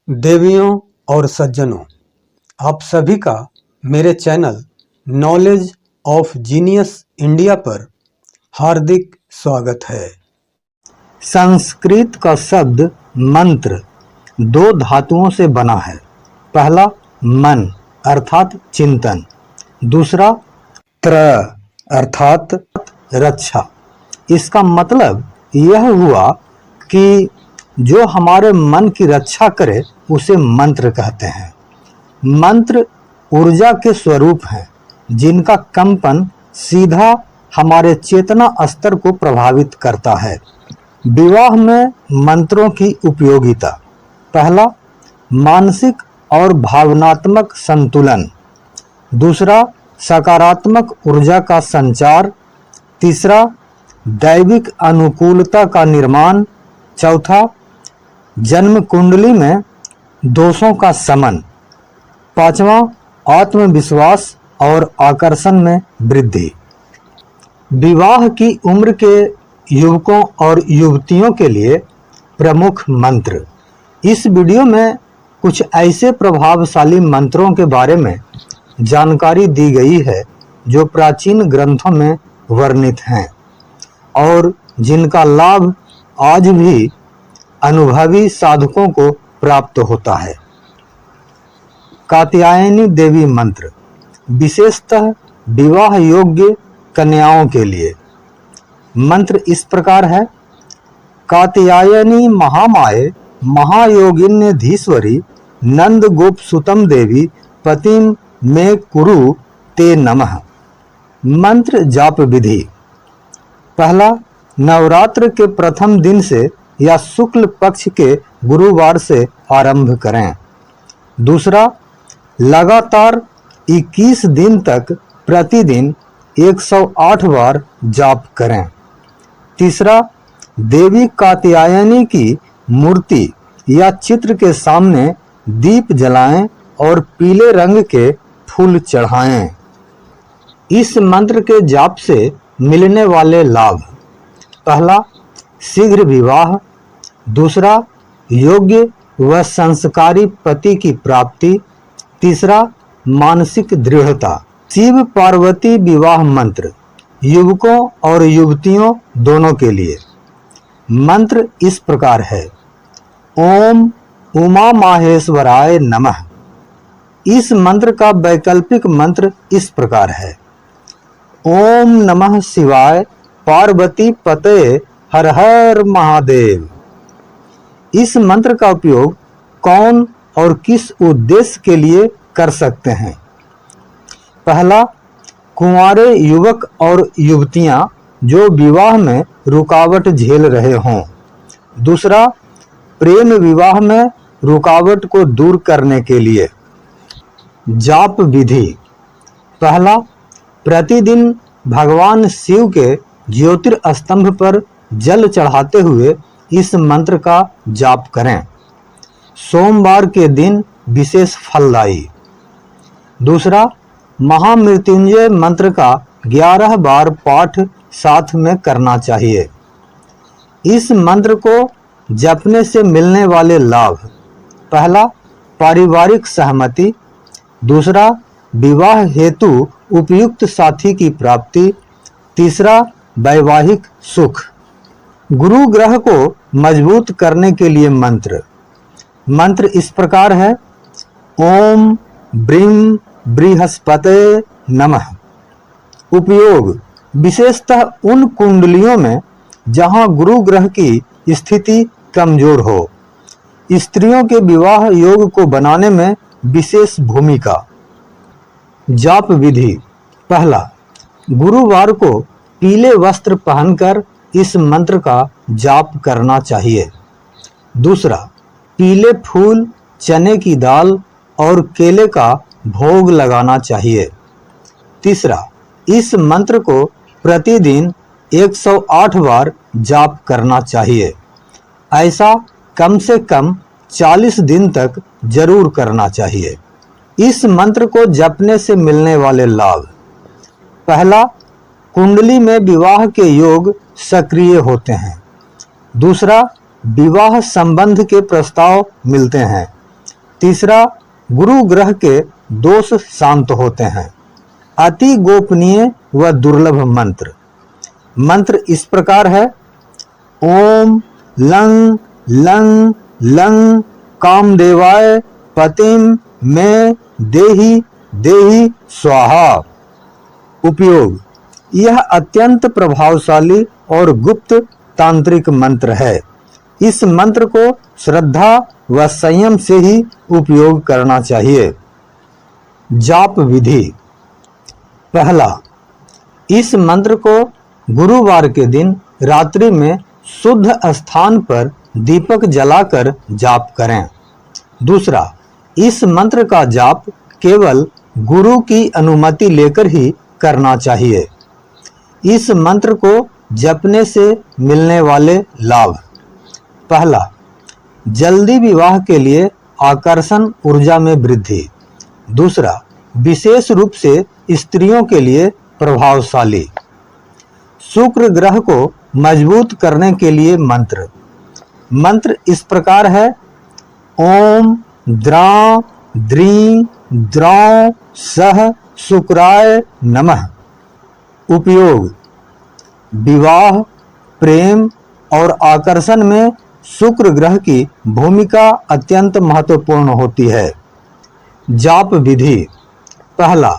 देवियों और सज्जनों, आप सभी का मेरे channel knowledge of genius India पर हार्दिक स्वागत है। संस्कृत का शब्द मंत्र दो धातुओं से बना है। पहला मन अर्थात चिंतन, दूसरा त्र अर्थात रक्षा। इसका मतलब यह हुआ कि जो हमारे मन की रक्षा करे उसे मंत्र कहते हैं। मंत्र ऊर्जा के स्वरूप हैं जिनका कंपन सीधा हमारे चेतना स्तर को प्रभावित करता है। विवाह में मंत्रों की उपयोगिता। पहला मानसिक और भावनात्मक संतुलन, दूसरा सकारात्मक ऊर्जा का संचार, तीसरा दैविक अनुकूलता का निर्माण, चौथा जन्म कुंडली में दोषों का शमन, पांचवा आत्मविश्वास और आकर्षण में वृद्धि। विवाह की उम्र के युवकों और युवतियों के लिए प्रमुख मंत्र। इस वीडियो में कुछ ऐसे प्रभावशाली मंत्रों के बारे में जानकारी दी गई है जो प्राचीन ग्रंथों में वर्णित हैं और जिनका लाभ आज भी अनुभवी साधकों को प्राप्त होता है। कात्यायनी देवी मंत्र, विशेषतः विवाह योग्य कन्याओं के लिए। मंत्र इस प्रकार है। कात्यायनी महामाये महायोगिन्यधीश्वरी नंद गोप सुतम देवी पतिम मे कुरु ते नमः। मंत्र जाप विधि। पहला नवरात्र के प्रथम दिन से या शुक्ल पक्ष के गुरुवार से आरंभ करें। दूसरा लगातार 21 दिन तक प्रतिदिन 108 बार जाप करें। तीसरा देवी कात्यायनी की मूर्ति या चित्र के सामने दीप जलाएं और पीले रंग के फूल चढ़ाएं। इस मंत्र के जाप से मिलने वाले लाभ। पहला शीघ्र विवाह, दूसरा योग्य व संस्कारी पति की प्राप्ति, तीसरा मानसिक दृढ़ता। शिव पार्वती विवाह मंत्र युवकों और युवतियों दोनों के लिए। मंत्र इस प्रकार है। ओम उमा माहेश्वराय नमः। इस मंत्र का वैकल्पिक मंत्र इस प्रकार है। ओम नमः शिवाय पार्वती पते हर हर महादेव। इस मंत्र का उपयोग कौन और किस उद्देश्य के लिए कर सकते हैं? पहला कुंवारे युवक और युवतियां जो विवाह में रुकावट झेल रहे हों। दूसरा प्रेम विवाह में रुकावट को दूर करने के लिए। जाप विधि। पहला प्रतिदिन भगवान शिव के ज्योतिर्स्तंभ पर जल चढ़ाते हुए इस मंत्र का जाप करें। सोमवार के दिन विशेष फलदायी। दूसरा महामृत्युंजय मंत्र का 11 बार पाठ साथ में करना चाहिए। इस मंत्र को जपने से मिलने वाले लाभ। पहला पारिवारिक सहमति, दूसरा विवाह हेतु उपयुक्त साथी की प्राप्ति, तीसरा वैवाहिक सुख। गुरु ग्रह को मजबूत करने के लिए मंत्र। मंत्र इस प्रकार है। ओम ब्रीम बृहस्पते नमः। उपयोग विशेषतः उन कुंडलियों में जहां गुरु ग्रह की स्थिति कमजोर हो। स्त्रियों के विवाह योग को बनाने में विशेष भूमिका। जाप विधि। पहला गुरुवार को पीले वस्त्र पहनकर इस मंत्र का जाप करना चाहिए। दूसरा पीले फूल, चने की दाल और केले का भोग लगाना चाहिए। तीसरा इस मंत्र को प्रतिदिन 108 बार जाप करना चाहिए। ऐसा कम से कम 40 दिन तक जरूर करना चाहिए। इस मंत्र को जपने से मिलने वाले लाभ। पहला कुंडली में विवाह के योग सक्रिय होते हैं। दूसरा विवाह संबंध के प्रस्ताव मिलते हैं। तीसरा, गुरु ग्रह के दोष शांत होते हैं। अति गोपनीय व दुर्लभ मंत्र। मंत्र इस प्रकार है: ओम लं लं लं कामदेवाय पतिम में देहि देहि स्वाहा। उपयोग: यह अत्यंत प्रभावशाली और गुप्त तांत्रिक मंत्र है। इस मंत्र को श्रद्धा व संयम से ही उपयोग करना चाहिए। जाप विधि। पहला, इस मंत्र को गुरुवार के दिन रात्रि में शुद्ध स्थान पर दीपक जलाकर जाप करें। दूसरा, इस मंत्र का जाप केवल गुरु की अनुमति लेकर ही करना चाहिए। इस मंत्र को जपने से मिलने वाले लाभ। पहला, जल्दी विवाह के लिए आकर्षण ऊर्जा में वृद्धि। दूसरा, विशेष रूप से स्त्रियों के लिए प्रभावशाली। शुक्र ग्रह को मजबूत करने के लिए मंत्र। मंत्र इस प्रकार है: ओम द्रां द्रीं द्रौं सह शुक्राय नमः। उपयोग: विवाह, प्रेम और आकर्षण में शुक्र ग्रह की भूमिका अत्यंत महत्वपूर्ण होती है। जाप विधि। पहला,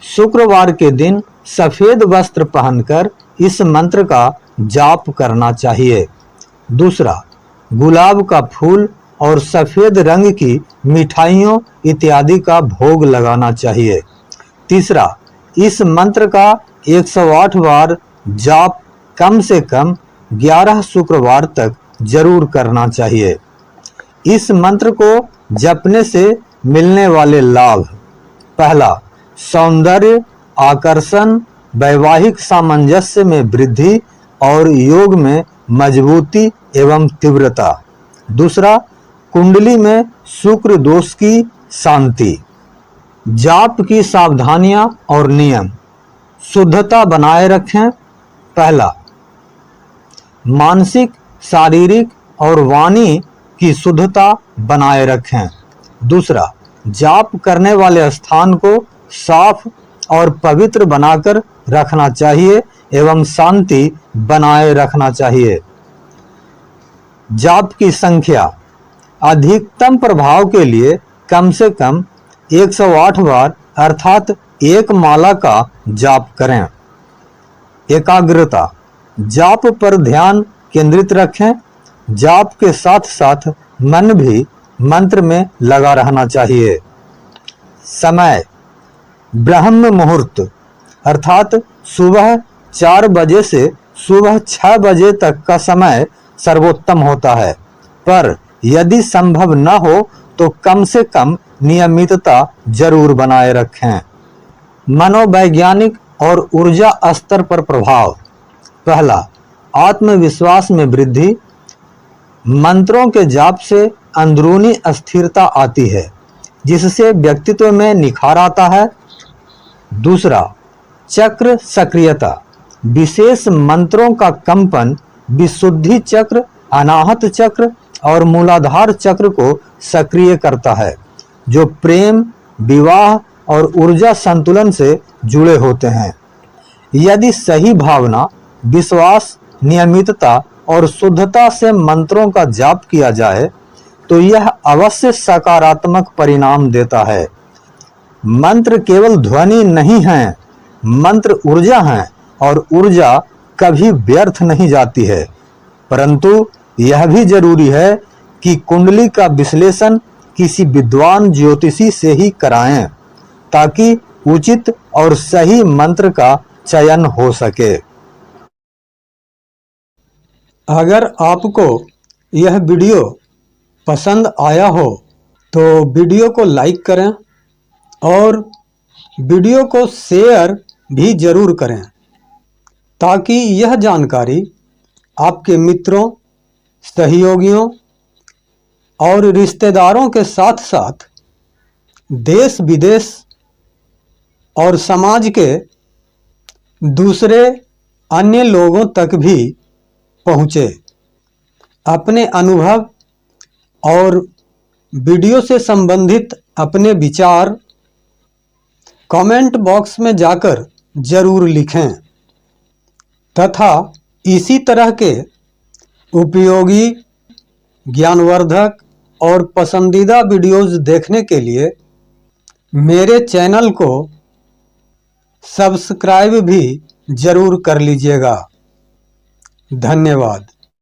शुक्रवार के दिन सफेद वस्त्र पहनकर इस मंत्र का जाप करना चाहिए। दूसरा, गुलाब का फूल और सफेद रंग की मिठाइयों इत्यादि का भोग लगाना चाहिए। तीसरा, इस मंत्र का 108 बार जाप कम से कम 11 शुक्रवार तक जरूर करना चाहिए। इस मंत्र को जपने से मिलने वाले लाभ। पहला, सौंदर्य, आकर्षण, वैवाहिक सामंजस्य में वृद्धि और योग में मजबूती एवं तीव्रता। दूसरा, कुंडली में शुक्र दोष की शांति। जाप की सावधानियां और नियम। शुद्धता बनाए रखें। पहला, मानसिक, शारीरिक और वाणी की शुद्धता बनाए रखें। दूसरा, जाप करने वाले स्थान को साफ और पवित्र बनाकर रखना चाहिए एवं शांति बनाए रखना चाहिए। जाप की संख्या। अधिकतम प्रभाव के लिए कम से कम 108 बार अर्थात एक माला का जाप करें। एकाग्रता। जाप पर ध्यान केंद्रित रखें। जाप के साथ साथ मन भी मंत्र में लगा रहना चाहिए। समय। ब्रह्म मुहूर्त अर्थात सुबह 4 बजे से सुबह 6 बजे तक का समय सर्वोत्तम होता है, पर यदि संभव न हो तो कम से कम नियमितता जरूर बनाए रखें। मनोवैज्ञानिक और ऊर्जा स्तर पर प्रभाव। पहला, आत्मविश्वास में वृद्धि। मंत्रों के जाप से अंदरूनी स्थिरता आती है, जिससे व्यक्तित्व में निखार आता है। दूसरा, चक्र सक्रियता। विशेष मंत्रों का कंपन विशुद्धि चक्र, अनाहत चक्र और मूलाधार चक्र को सक्रिय करता है, जो प्रेम, विवाह और ऊर्जा संतुलन से जुड़े होते हैं। यदि सही भावना, विश्वास, नियमितता और शुद्धता से मंत्रों का जाप किया जाए तो यह अवश्य सकारात्मक परिणाम देता है। मंत्र केवल ध्वनि नहीं है, मंत्र ऊर्जा है और ऊर्जा कभी व्यर्थ नहीं जाती है। परंतु यह भी जरूरी है कि कुंडली का विश्लेषण किसी विद्वान ज्योतिषी से ही कराएं, ताकि उचित और सही मंत्र का चयन हो सके। अगर आपको यह वीडियो पसंद आया हो तो वीडियो को लाइक करें और वीडियो को शेयर भी जरूर करें, ताकि यह जानकारी आपके मित्रों, सहयोगियों और रिश्तेदारों के साथ साथ देश विदेश और समाज के दूसरे अन्य लोगों तक भी पहुँचे। अपने अनुभव और वीडियो से संबंधित अपने विचार कमेंट बॉक्स में जाकर जरूर लिखें तथा इसी तरह के उपयोगी, ज्ञानवर्धक और पसंदीदा वीडियोस देखने के लिए मेरे चैनल को सब्सक्राइब भी जरूर कर लीजिएगा। धन्यवाद।